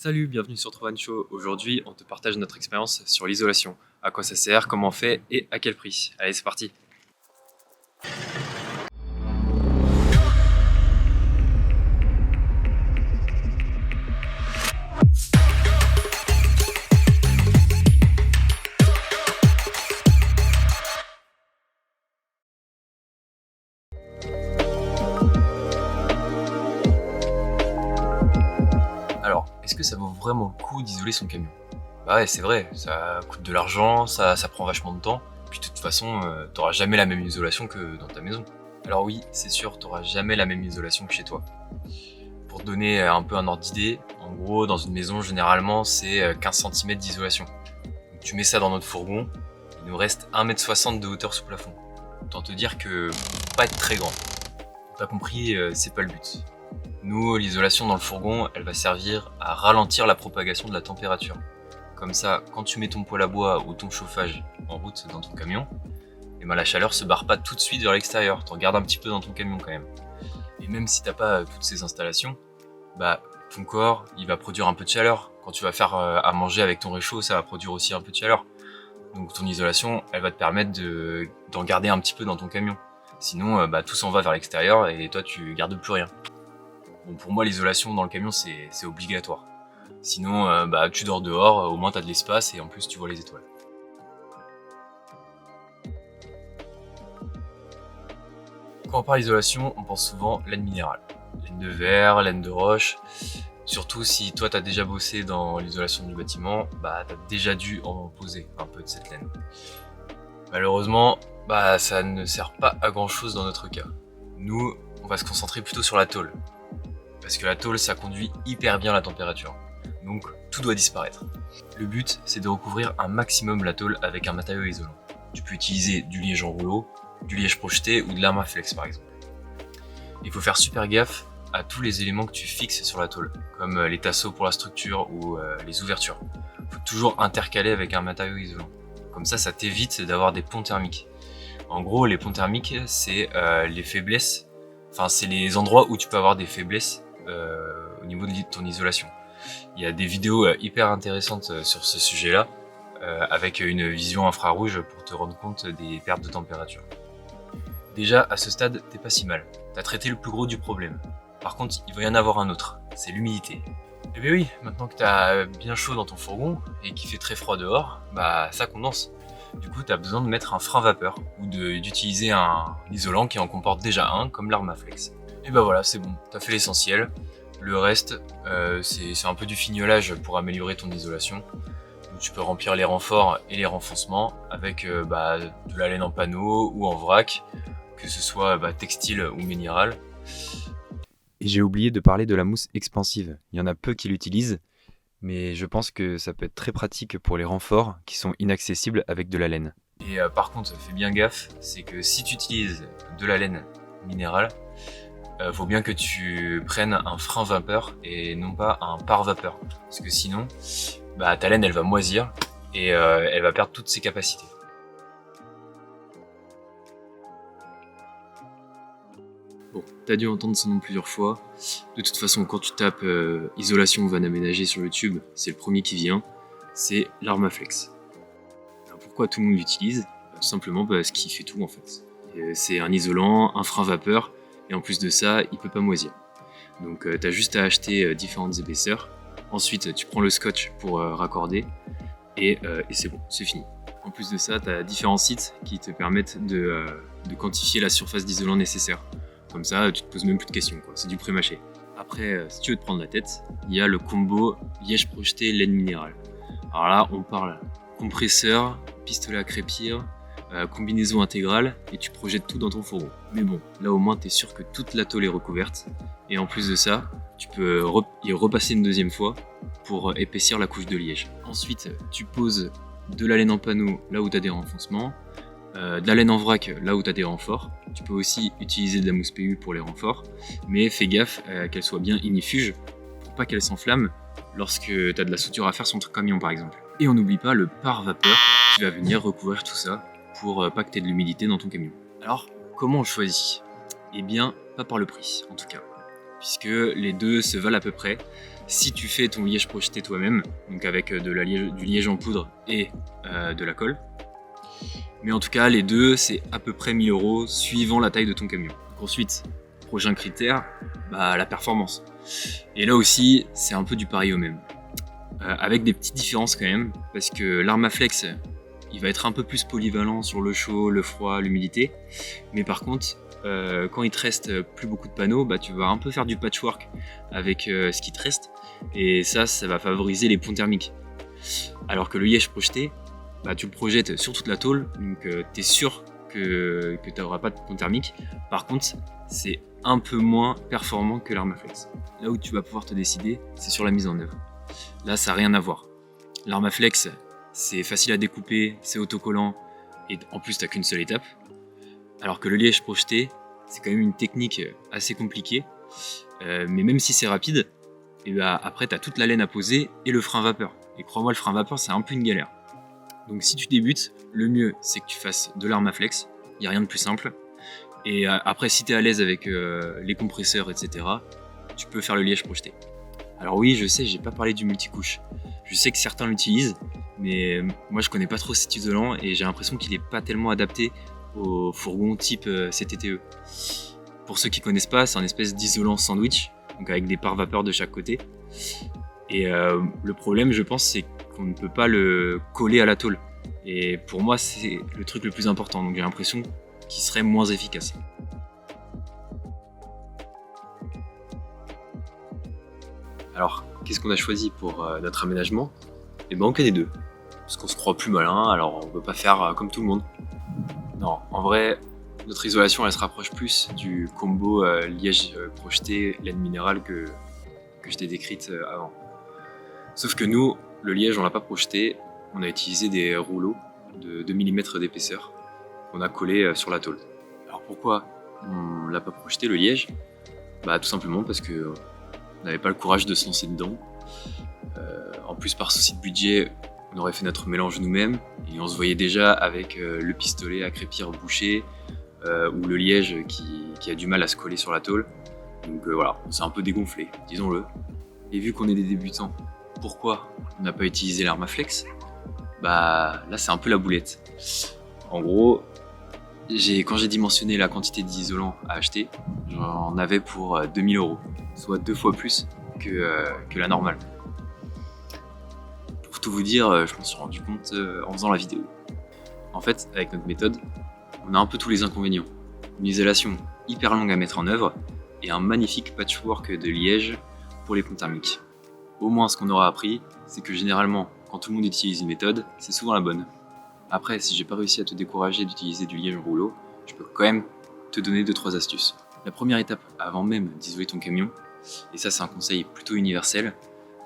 Salut, bienvenue sur Trovan Show. Aujourd'hui, on te partage notre expérience sur l'isolation. À quoi ça sert, comment on fait et à quel prix. Allez, c'est parti. Alors, est-ce que ça vaut vraiment le coup d'isoler son camion? Bah ouais, c'est vrai, ça coûte de l'argent, ça prend vachement de temps, puis de toute façon, t'auras jamais la même isolation que dans ta maison. Alors oui, c'est sûr, t'auras jamais la même isolation que chez toi. Pour te donner un peu un ordre d'idée, en gros, dans une maison, généralement, c'est 15 cm d'isolation. Donc, tu mets ça dans notre fourgon, il nous reste 1,60 m de hauteur sous plafond. Autant te dire que pas être très grand. T'as compris, c'est pas le but. Nous, l'isolation dans le fourgon, elle va servir à ralentir la propagation de la température. Comme ça, quand tu mets ton poêle à bois ou ton chauffage en route dans ton camion, et ben la chaleur se barre pas tout de suite vers l'extérieur, t'en gardes un petit peu dans ton camion quand même. Et même si t'as pas toutes ces installations, bah ton corps, il va produire un peu de chaleur. Quand tu vas faire à manger avec ton réchaud, ça va produire aussi un peu de chaleur. Donc ton isolation, elle va te permettre d'en garder un petit peu dans ton camion. Sinon, tout s'en va vers l'extérieur et toi tu gardes plus rien. Bon, pour moi, l'isolation dans le camion, c'est obligatoire. Sinon, tu dors dehors, au moins t'as de l'espace et en plus tu vois les étoiles. Quand on parle d'isolation, on pense souvent laine minérale. Laine de verre, laine de roche. Surtout si toi t'as déjà bossé dans l'isolation du bâtiment, t'as déjà dû en poser un peu de cette laine. Malheureusement, ça ne sert pas à grand chose dans notre cas. Nous, on va se concentrer plutôt sur la tôle. Parce que la tôle, ça conduit hyper bien la température. Donc tout doit disparaître. Le but, c'est de recouvrir un maximum la tôle avec un matériau isolant. Tu peux utiliser du liège en rouleau, du liège projeté ou de l'Armaflex par exemple. Il faut faire super gaffe à tous les éléments que tu fixes sur la tôle, comme les tasseaux pour la structure ou les ouvertures. Il faut toujours intercaler avec un matériau isolant. Comme ça t'évite d'avoir des ponts thermiques. En gros, les ponts thermiques, c'est les faiblesses, c'est les endroits où tu peux avoir des faiblesses au niveau de ton isolation. Il y a des vidéos hyper intéressantes sur ce sujet-là, avec une vision infrarouge pour te rendre compte des pertes de température. Déjà, à ce stade, t'es pas si mal. T'as traité le plus gros du problème. Par contre, il va y en avoir un autre, c'est l'humidité. Eh bien oui, maintenant que t'as bien chaud dans ton fourgon et qu'il fait très froid dehors, ça condense. Du coup, t'as besoin de mettre un frein vapeur ou d'utiliser un isolant qui en comporte déjà un, comme l'Armaflex. Et voilà, c'est bon, t'as fait l'essentiel. Le reste, c'est un peu du fignolage pour améliorer ton isolation. Donc, tu peux remplir les renforts et les renfoncements avec de la laine en panneau ou en vrac, que ce soit textile ou minéral. Et j'ai oublié de parler de la mousse expansive. Il y en a peu qui l'utilisent, mais je pense que ça peut être très pratique pour les renforts qui sont inaccessibles avec de la laine. Et par contre, fais bien gaffe, c'est que si tu utilises de la laine minérale, faut bien que tu prennes un frein vapeur et non pas un pare-vapeur. Parce que sinon, ta laine elle va moisir et elle va perdre toutes ses capacités. Bon, t'as dû entendre ce nom plusieurs fois. De toute façon, quand tu tapes isolation van aménagée sur YouTube, c'est le premier qui vient. C'est l'Armaflex. Alors pourquoi tout le monde l'utilise? Tout simplement parce qu'il fait tout en fait. C'est un isolant, un frein vapeur, et en plus de ça, il peut pas moisir. Donc t'as juste à acheter différentes épaisseurs. Ensuite, tu prends le scotch pour raccorder, et c'est bon, c'est fini. En plus de ça, t'as différents sites qui te permettent de quantifier la surface d'isolant nécessaire. Comme ça, tu te poses même plus de questions, quoi. C'est du pré-mâché. Après, si tu veux te prendre la tête, il y a le combo liège projeté laine minérale. Alors là, on parle compresseur, pistolet à crépir, combinaison intégrale, et tu projettes tout dans ton fourgon. Mais bon, là au moins t'es sûr que toute la tôle est recouverte, et en plus de ça, tu peux y repasser une deuxième fois pour épaissir la couche de liège. Ensuite, tu poses de la laine en panneau là où tu as des renfoncements, de la laine en vrac là où tu as des renforts. Tu peux aussi utiliser de la mousse PU pour les renforts, mais fais gaffe qu'elle soit bien ignifuge pour pas qu'elle s'enflamme lorsque tu as de la soudure à faire sur ton camion par exemple. Et on n'oublie pas le pare-vapeur qui va venir recouvrir tout ça pour pas que tu aies de l'humidité dans ton camion. Alors, comment on choisit? Eh bien, pas par le prix en tout cas, puisque les deux se valent à peu près. si tu fais ton liège projeté toi-même, donc avec du liège en poudre et de la colle. Mais en tout cas, les deux, c'est à peu près 1000 € suivant la taille de ton camion. Donc ensuite, prochain critère, la performance. Et là aussi, c'est un peu du pareil au même. Avec des petites différences quand même, parce que l'Armaflex, il va être un peu plus polyvalent sur le chaud, le froid, l'humidité. Mais par contre, quand il te reste plus beaucoup de panneaux, tu vas un peu faire du patchwork avec ce qui te reste. Et ça va favoriser les ponts thermiques. Alors que le liège projeté, tu le projettes sur toute la tôle, donc tu es sûr que tu n'auras pas de pont thermique. Par contre, c'est un peu moins performant que l'Armaflex. Là où tu vas pouvoir te décider, c'est sur la mise en œuvre. Là, ça n'a rien à voir. L'Armaflex, c'est facile à découper, c'est autocollant, et en plus, tu n'as qu'une seule étape. Alors que le liège projeté, c'est quand même une technique assez compliquée. Mais même si c'est rapide, après, tu as toute la laine à poser et le frein vapeur. Et crois-moi, le frein vapeur, c'est un peu une galère. Donc si tu débutes, le mieux c'est que tu fasses de l'Armaflex, il n'y a rien de plus simple. Et après si tu es à l'aise avec les compresseurs, etc., tu peux faire le liège projeté. Alors oui, je sais, j'ai pas parlé du multicouche. Je sais que certains l'utilisent, mais moi je connais pas trop cet isolant et j'ai l'impression qu'il est pas tellement adapté aux fourgons type CTTE. Pour ceux qui connaissent pas, c'est un espèce d'isolant sandwich, donc avec des pare vapeur de chaque côté. Et le problème, je pense, c'est qu'on ne peut pas le coller à la tôle. Et pour moi, c'est le truc le plus important. Donc j'ai l'impression qu'il serait moins efficace. Alors, qu'est-ce qu'on a choisi pour notre aménagement ? On connaît deux. Parce qu'on se croit plus malin, alors on ne peut pas faire comme tout le monde. Non, en vrai, notre isolation, elle se rapproche plus du combo liège projeté, laine minérale que je t'ai décrite avant. Sauf que nous, le liège, on l'a pas projeté, on a utilisé des rouleaux de 2 mm d'épaisseur qu'on a collés sur la tôle. Alors pourquoi on l'a pas projeté, le liège ? Tout simplement parce que on n'avait pas le courage de se lancer dedans. En plus, par souci de budget, on aurait fait notre mélange nous-mêmes et on se voyait déjà avec le pistolet à crépir bouché ou le liège qui a du mal à se coller sur la tôle. Donc voilà, on s'est un peu dégonflé, disons-le. Et vu qu'on est des débutants, pourquoi on n'a pas utilisé l'Armaflex ? Là c'est un peu la boulette. En gros, quand j'ai dimensionné la quantité d'isolant à acheter, j'en avais pour 2000 €, soit 2 fois plus que la normale. Pour tout vous dire, je m'en suis rendu compte en faisant la vidéo. En fait, avec notre méthode, on a un peu tous les inconvénients. Une isolation hyper longue à mettre en œuvre et un magnifique patchwork de liège pour les ponts thermiques. Au moins, ce qu'on aura appris, c'est que généralement, quand tout le monde utilise une méthode, c'est souvent la bonne. Après, si j'ai pas réussi à te décourager d'utiliser du liège rouleau, je peux quand même te donner 2-3 astuces. La première étape, avant même d'isoler ton camion, et ça c'est un conseil plutôt universel,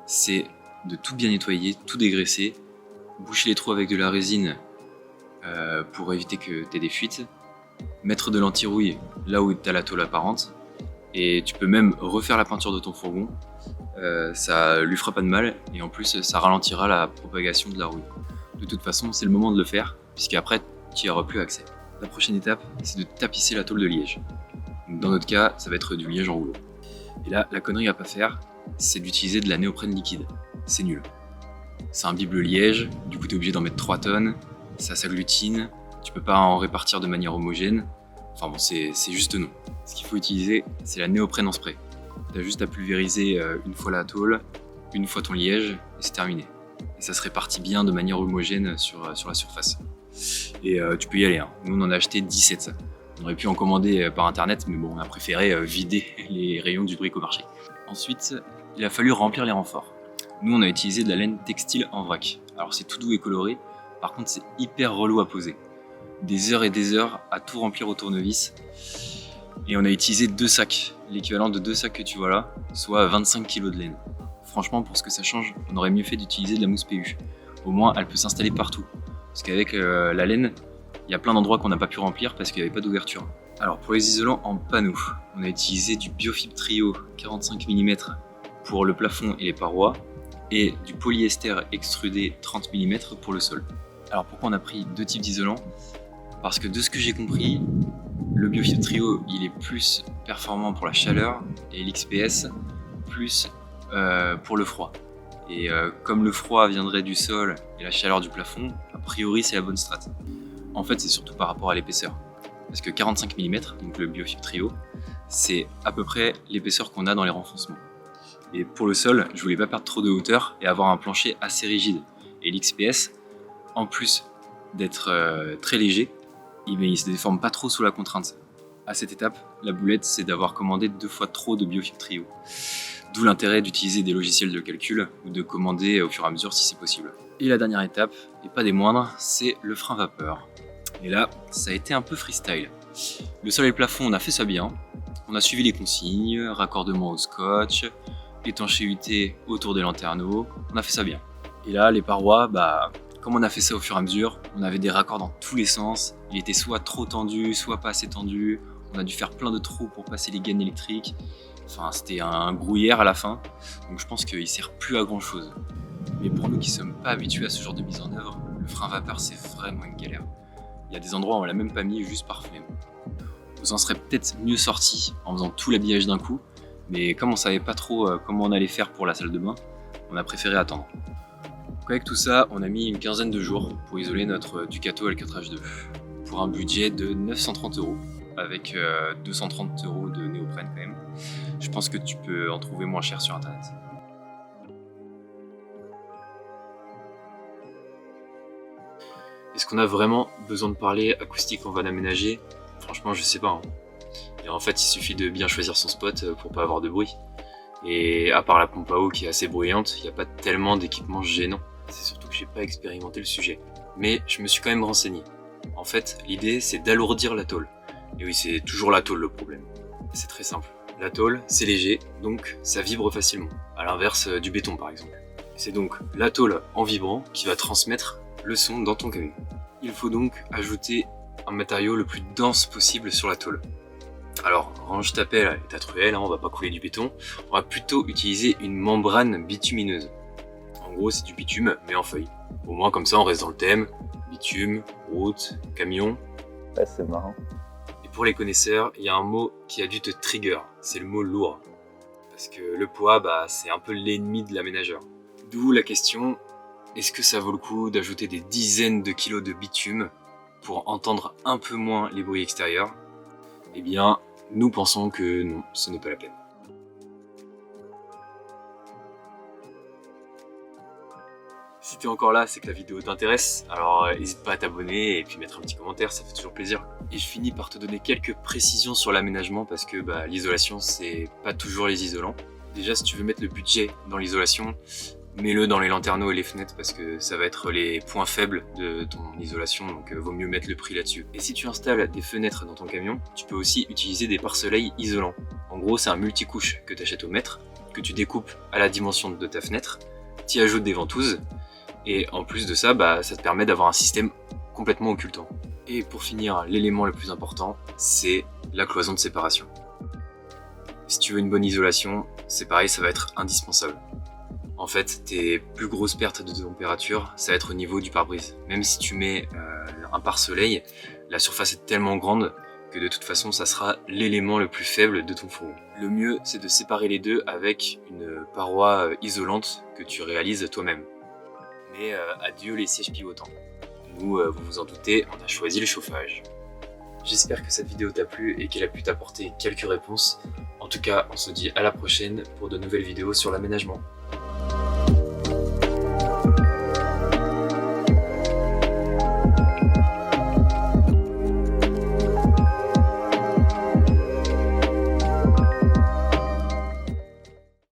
c'est de tout bien nettoyer, tout dégraisser, boucher les trous avec de la résine pour éviter que tu aies des fuites, mettre de l'anti-rouille là où tu as la tôle apparente, et tu peux même refaire la peinture de ton fourgon. Ça lui fera pas de mal et en plus ça ralentira la propagation de la rouille. De toute façon, c'est le moment de le faire puisqu'après tu n'y auras plus accès. La prochaine étape, c'est de tapisser la tôle de liège. Donc, dans notre cas, ça va être du liège en rouleau. Et là, la connerie à pas faire, c'est d'utiliser de la néoprène liquide. C'est nul. Ça imbibe le liège, du coup t'es obligé d'en mettre 3 tonnes, ça s'agglutine, tu peux pas en répartir de manière homogène. Enfin bon, c'est juste non. Ce qu'il faut utiliser, c'est la néoprène en spray. T'as juste à pulvériser une fois la tôle, une fois ton liège, et c'est terminé. Et ça se répartit bien de manière homogène sur la surface. Et tu peux y aller, hein. Nous on en a acheté 17. On aurait pu en commander par internet, mais bon, on a préféré vider les rayons du bric-au-marché. Ensuite, il a fallu remplir les renforts. Nous on a utilisé de la laine textile en vrac. Alors c'est tout doux et coloré, par contre c'est hyper relou à poser. Des heures et des heures à tout remplir au tournevis. Et on a utilisé 2 sacs, l'équivalent de 2 sacs que tu vois là, soit 25 kg de laine. Franchement, pour ce que ça change, on aurait mieux fait d'utiliser de la mousse PU. Au moins, elle peut s'installer partout. Parce qu'avec la laine, il y a plein d'endroits qu'on n'a pas pu remplir parce qu'il n'y avait pas d'ouverture. Alors pour les isolants en panneaux, on a utilisé du Biofib Trio 45 mm pour le plafond et les parois, et du polyester extrudé 30 mm pour le sol. Alors pourquoi on a pris 2 types d'isolants ? Parce que de ce que j'ai compris, le Biofib Trio il est plus performant pour la chaleur et l'XPS plus pour le froid. Et comme le froid viendrait du sol et la chaleur du plafond, a priori c'est la bonne strat. En fait c'est surtout par rapport à l'épaisseur. Parce que 45 mm, donc le Biofibre Trio, c'est à peu près l'épaisseur qu'on a dans les renfoncements. Et pour le sol, je voulais pas perdre trop de hauteur et avoir un plancher assez rigide. Et l'XPS, en plus d'être très léger, il se déforme pas trop sous la contrainte. À cette étape, la boulette, c'est d'avoir commandé 2 fois trop de Biofibre Trio. D'où l'intérêt d'utiliser des logiciels de calcul ou de commander au fur et à mesure si c'est possible. Et la dernière étape, et pas des moindres, c'est le frein vapeur. Et là, ça a été un peu freestyle. Le sol et le plafond, on a fait ça bien. On a suivi les consignes, raccordement au scotch, étanchéité autour des lanterneaux, on a fait ça bien. Et là, les parois, comme on a fait ça au fur et à mesure, on avait des raccords dans tous les sens. Il était soit trop tendu, soit pas assez tendu. On a dû faire plein de trous pour passer les gaines électriques. Enfin, c'était un grouillère à la fin, donc je pense qu'il sert plus à grand chose. Mais pour nous qui sommes pas habitués à ce genre de mise en œuvre, le frein vapeur c'est vraiment une galère. Il y a des endroits où on l'a même pas mis juste par flemme. Vous en serez peut-être mieux sorti en faisant tout l'habillage d'un coup, mais comme on savait pas trop comment on allait faire pour la salle de bain, on a préféré attendre. Donc avec tout ça, on a mis une quinzaine de jours pour isoler notre Ducato L4H2 pour un budget de 930 €. Avec 230 € de néoprène quand même. Je pense que tu peux en trouver moins cher sur internet. Est-ce qu'on a vraiment besoin de parler acoustique en van aménagé? Franchement, je sais pas. Et en fait, il suffit de bien choisir son spot pour pas avoir de bruit. Et à part la pompe à eau qui est assez bruyante, il n'y a pas tellement d'équipements gênants. C'est surtout que j'ai pas expérimenté le sujet. Mais je me suis quand même renseigné. En fait, l'idée c'est d'alourdir la tôle. Et oui, c'est toujours la tôle le problème. C'est très simple. La tôle, c'est léger, donc ça vibre facilement. À l'inverse du béton par exemple. C'est donc la tôle en vibrant qui va transmettre le son dans ton camion. Il faut donc ajouter un matériau le plus dense possible sur la tôle. Alors, range ta pelle et ta truelle, on va pas couler du béton. On va plutôt utiliser une membrane bitumineuse. En gros, c'est du bitume, mais en feuille. Au moins, comme ça, on reste dans le thème. Bitume, route, camion. Ouais, c'est marrant. Pour les connaisseurs, il y a un mot qui a dû te trigger, c'est le mot lourd. Parce que le poids, c'est un peu l'ennemi de l'aménageur. D'où la question, est-ce que ça vaut le coup d'ajouter des dizaines de kilos de bitume pour entendre un peu moins les bruits extérieurs? Eh bien, nous pensons que non, ce n'est pas la peine. Si t'es encore là, c'est que la vidéo t'intéresse, alors n'hésite pas à t'abonner et puis mettre un petit commentaire, ça fait toujours plaisir. Et je finis par te donner quelques précisions sur l'aménagement parce que l'isolation c'est pas toujours les isolants. Déjà si tu veux mettre le budget dans l'isolation, mets-le dans les lanterneaux et les fenêtres parce que ça va être les points faibles de ton isolation, donc vaut mieux mettre le prix là-dessus. Et si tu installes des fenêtres dans ton camion, tu peux aussi utiliser des pare-soleils isolants. En gros c'est un multicouche que tu achètes au mètre, que tu découpes à la dimension de ta fenêtre, tu y ajoutes des ventouses, et en plus de ça, ça te permet d'avoir un système complètement occultant. Et pour finir, l'élément le plus important, c'est la cloison de séparation. Si tu veux une bonne isolation, c'est pareil, ça va être indispensable. En fait, tes plus grosses pertes de température, ça va être au niveau du pare-brise. Même si tu mets un pare-soleil, la surface est tellement grande que de toute façon, ça sera l'élément le plus faible de ton fourreau. Le mieux, c'est de séparer les deux avec une paroi isolante que tu réalises toi-même. Mais adieu les sièges pivotants. Nous, vous vous en doutez, on a choisi le chauffage. J'espère que cette vidéo t'a plu et qu'elle a pu t'apporter quelques réponses. En tout cas, on se dit à la prochaine pour de nouvelles vidéos sur l'aménagement.